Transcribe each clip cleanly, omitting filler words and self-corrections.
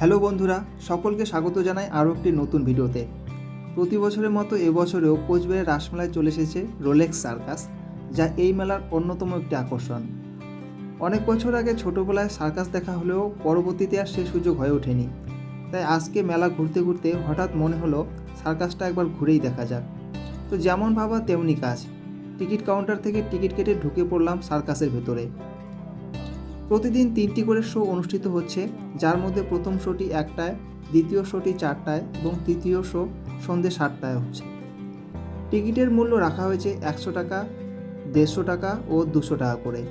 Hello বন্ধুরা, সকলকে স্বাগত জানাই আরও একটি নতুন ভিডিওতে। প্রতি বছরের মতো এবছরেও কোচবিহারের রাসমেলায় চলে এসেছে রোলেক্স সার্কাস, যা এই মেলার অন্যতম একটি আকর্ষণ। অনেক বছর আগে ছোটোবেলায় সার্কাস দেখা হলেও পরবর্তীতে আর সে সুযোগ হয়ে ওঠেনি। তাই আজকে মেলা ঘুরতে ঘুরতে হঠাৎ মনে হলো সার্কাসটা একবার ঘুরেই দেখা যাক। তো যেমন ভাবা তেমনি কাজ, টিকিট কাউন্টার থেকে টিকিট কেটে ঢুকে পড়লাম সার্কাসের ভেতরে। প্রতিদিন 3টি করে শো অনুষ্ঠিত হচ্ছে, যার মধ্যে প্রথম শোটি 1টায়, দ্বিতীয় শোটি 4টায় এবং তৃতীয় শো সন্ধ্যে 7টায় হচ্ছে। টিকিটের মূল্য রাখা হয়েছে 100 টাকা, 150 টাকা ও 200 টাকা করে।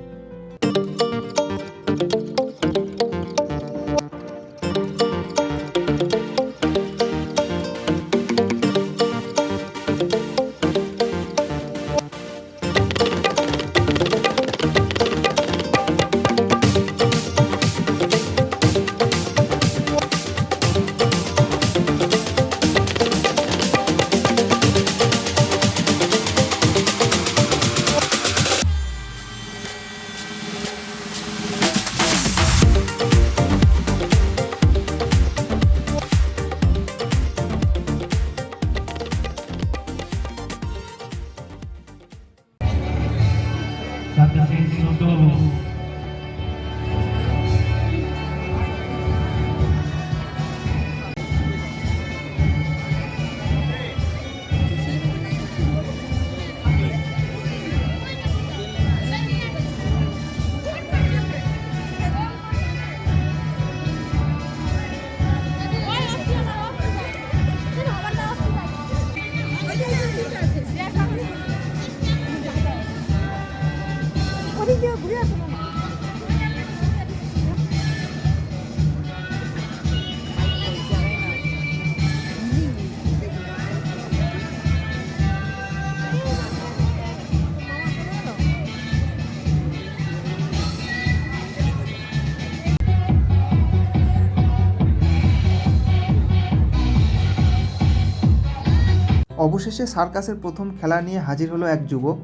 অবশেষে সার্কাসের প্রথম খেলা নিয়ে হাজির হলো এক যুবক,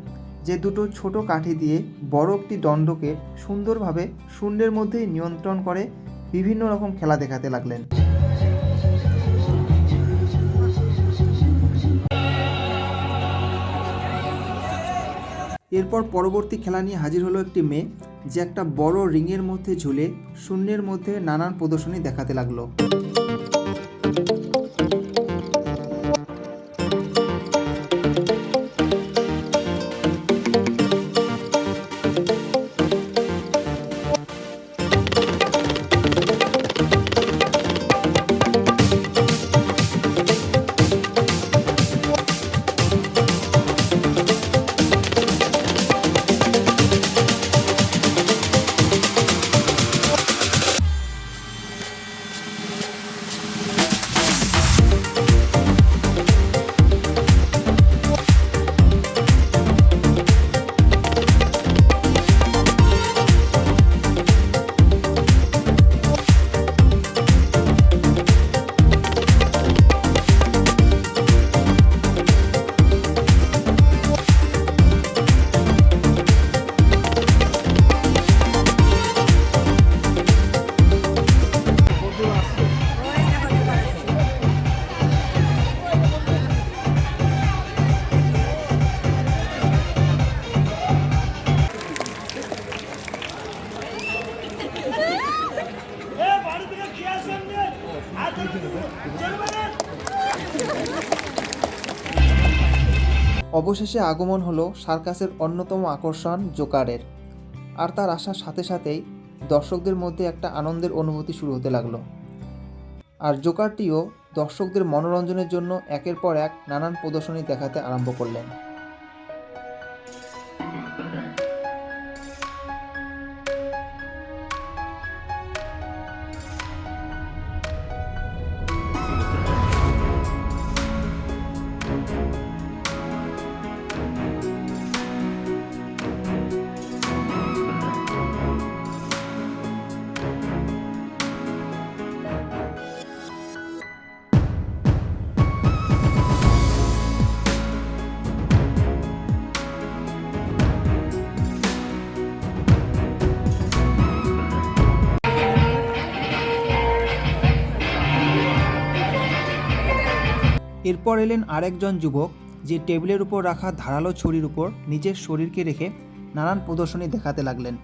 যে দুটো ছোট কাঠি দিয়ে বড় একটি দণ্ডকে সুন্দরভাবে শূন্যের মধ্যেই নিয়ন্ত্রণ করে বিভিন্ন রকম খেলা দেখাতে লাগলেন। এরপর পরবর্তী খেলা নিয়ে হাজির হলো একটি মেয়ে, যে একটা বড় রিংয়ের মধ্যে ঝুলে শূন্যের মধ্যে নানান প্রদর্শনী দেখাতে লাগলো। অবশেষে আগমন হলো সার্কাসের অন্যতম আকর্ষণ জোকারের, আর তার আসার সাথে সাথেই দর্শকদের মধ্যে একটা আনন্দের অনুভূতি শুরু হতে লাগলো। আর জোকারটিও দর্শকদের মনোরঞ্জনের জন্য একের পর এক নানান প্রদর্শনী দেখাতে আরম্ভ করলেন। এরপর এলেন আরেকজন যুবক, যে টেবিলের উপর রাখা ধারালো ছুরির উপর নিজের শরীরকে রেখে নানান প্রদর্শনী দেখাতে লাগলেন।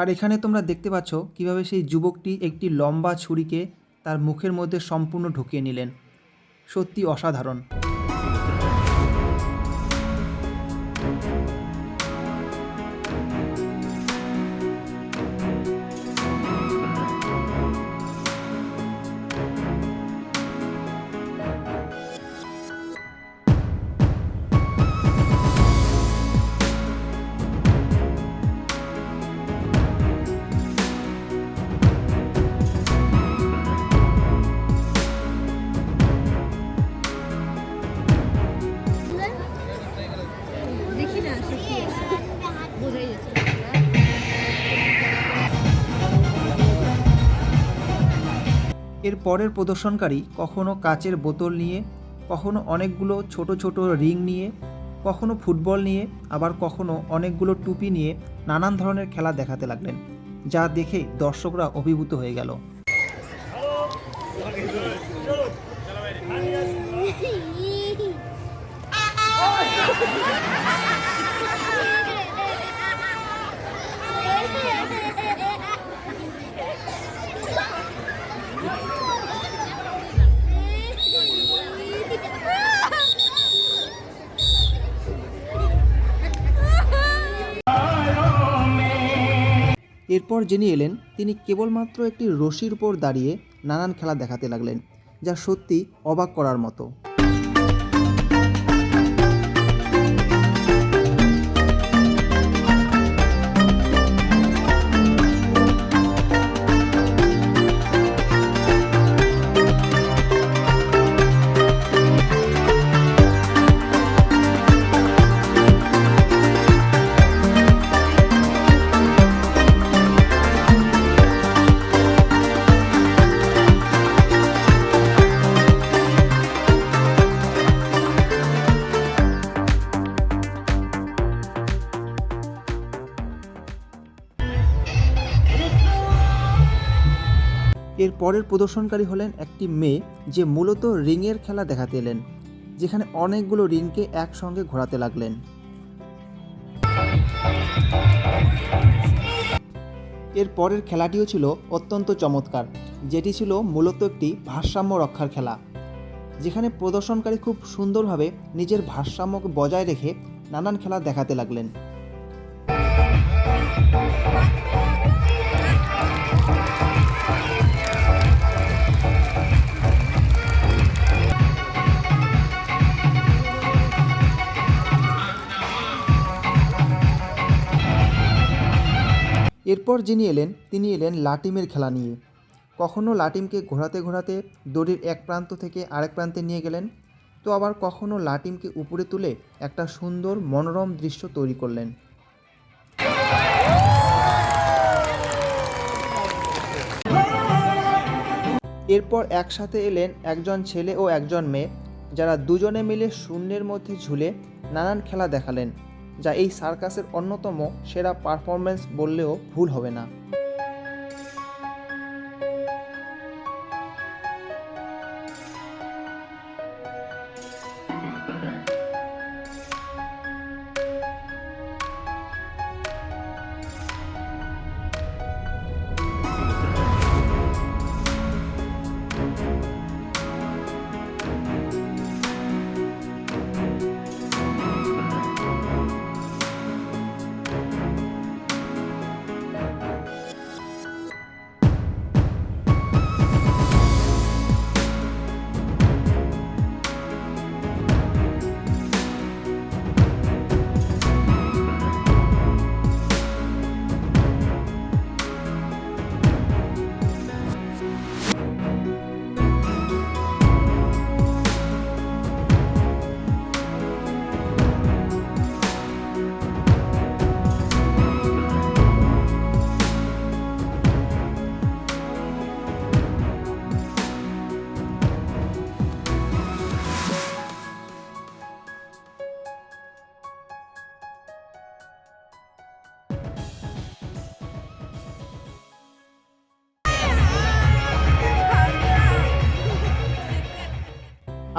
আর এখানে তোমরা দেখতে পাচ্ছ কিভাবে সেই যুবকটি একটি লম্বা ছুরিকে তার মুখের মধ্যে সম্পূর্ণ ঢুকিয়ে নিলেন। সত্যি অসাধারণ। এর পরের প্রদর্শনকারী কখনো কাচের বোতল নিয়ে, কখনো অনেকগুলো ছোট ছোট রিং নিয়ে, কখনো ফুটবল নিয়ে, আবার কখনো অনেকগুলো টুপি নিয়ে নানান ধরনের খেলা দেখাতে লাগলেন, যা দেখে দর্শকরা অভিভূত হয়ে গেল। এরপর যিনি এলেন তিনি কেবলমাত্র একটি রশির উপর দাঁড়িয়ে নানান খেলা দেখাতে লাগলেন, যা সত্যি অবাক করার মতো। এর পরের প্রদর্শনকারী হলেন একটি মেয়ে, যে মূলত রিংয়ের খেলা দেখাতে এলেন, যেখানে অনেকগুলো রিংকে একসঙ্গে ঘোরাতে লাগলেন। এর পরের খেলাটিও ছিল অত্যন্ত চমৎকার, যেটি ছিল মূলত একটি ভারসাম্য রক্ষার খেলা, যেখানে প্রদর্শনকারী খুব সুন্দরভাবে নিজের ভারসাম্যকে বজায় রেখে নানান খেলা দেখাতে লাগলেন। এরপর যিনি এলেন তিনি এলেন লাটিমের খেলা নিয়ে। কখনো লাটিমকে ঘোরাতে ঘোরাতে দড়ির এক প্রান্ত থেকে আরেক প্রান্তে নিয়ে গেলেন, তো আবার কখনো লাটিমকে উপরে তুলে একটা সুন্দর মনোরম দৃশ্য তৈরি করলেন। এরপর একসাথে এলেন একজন ছেলে ও একজন মেয়ে, যারা দুজনে মিলে শূন্যের মধ্যে ঝুলে নানান খেলা দেখালেন, যা এই সার্কাসের অন্যতম সেরা পারফরম্যান্স বললেও ভুল হবে না।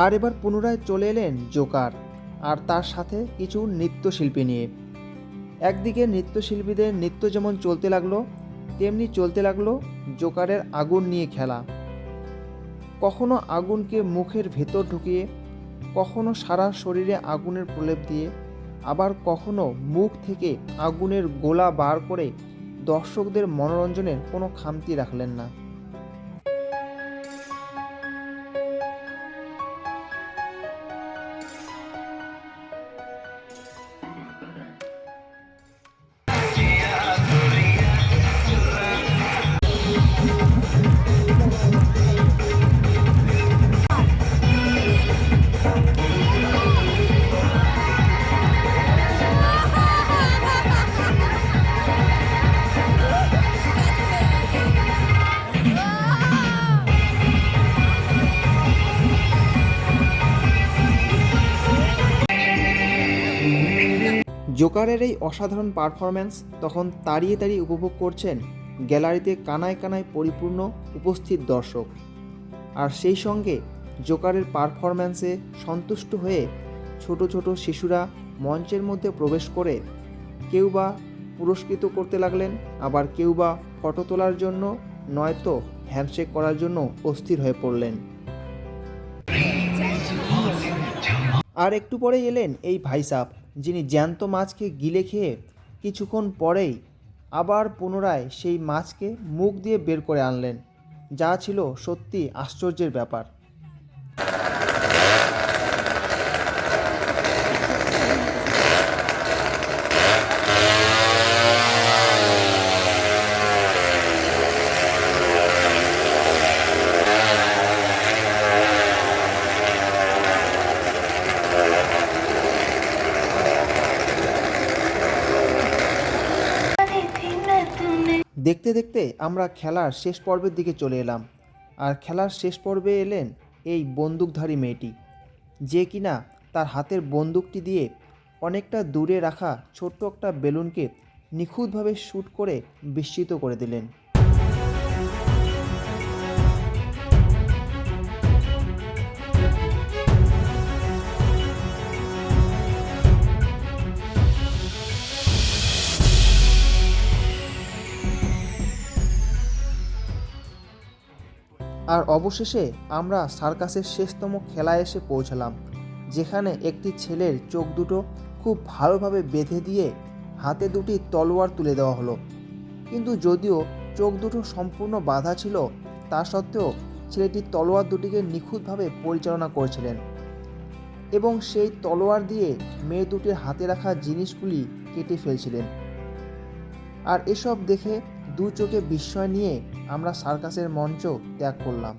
আর এবার পুনরায় চলে এলেন জোকার আর তার সাথে কিছু নৃত্যশিল্পী নিয়ে। একদিকে নৃত্যশিল্পীদের নৃত্য যেমন চলতে লাগলো, তেমনি চলতে লাগলো জোকারের আগুন নিয়ে খেলা। কখনো আগুনকে মুখের ভেতর ঢুকিয়ে, কখনো সারা শরীরে আগুনের প্রলেপ দিয়ে, আবার কখনো মুখ থেকে আগুনের গোলা বার করে দর্শকদের মনোরঞ্জনের কোনো খামতি রাখলেন না। জোকারের এই অসাধারণ পারফরম্যান্স তখন তাড়িয়ে তাড়িয়ে উপভোগ করছেন গ্যালারিতে কানায় কানায় পরিপূর্ণ উপস্থিত দর্শক। আর সেই সঙ্গে জোকারের পারফরম্যান্সে সন্তুষ্ট হয়ে ছোট ছোট শিশুরা মঞ্চের মধ্যে প্রবেশ করে কেউ বা পুরস্কৃত করতে লাগলেন, আবার কেউ বা ফটো তোলার জন্য নয়তো হ্যান্ডশেক করার জন্য অস্থির হয়ে পড়লেন। আর একটু পরেই এলেন এই ভাইসাব, যিনি জ্যান্ত মাছকে গিলে খেয়ে কিছুক্ষণ পরেই আবার পুনরায় সেই মাছকে মুখ দিয়ে বের করে আনলেন, যা ছিল সত্যি আশ্চর্যের ব্যাপার। দেখতে দেখতে আমরা খেলার শেষ পর্বের দিকে চলে এলাম। আর খেলার শেষ পর্বে এলেন এই বন্দুকধারী মেয়েটি, যে কিনা তার হাতের বন্দুকটি দিয়ে অনেকটা দূরে রাখা ছোট্ট একটা বেলুনকে নিখুঁতভাবে শ্যুট করে বিস্মিত করে দিলেন। আর অবশেষে আমরা সার্কাসের শেষতম খেলায় এসে পৌঁছালাম, যেখানে একটি ছেলের চোখ দুটো খুব ভালোভাবে বেঁধে দিয়ে হাতে দুটি তলোয়ার তুলে দেওয়া হলো। কিন্তু যদিও চোখ দুটো সম্পূর্ণ বাঁধা ছিল, তা সত্ত্বেও ছেলেটি তলোয়ার দুটিকে নিখুঁতভাবে পরিচালনা করেছিলেন এবং সেই তলোয়ার দিয়ে মেয়ে দুটির হাতে রাখা জিনিসগুলি কেটে ফেলছিলেন। আর এসব দেখে দু চোখে বিস্ময় নিয়ে আমরা সার্কাসের মঞ্চ ত্যাগ করলাম।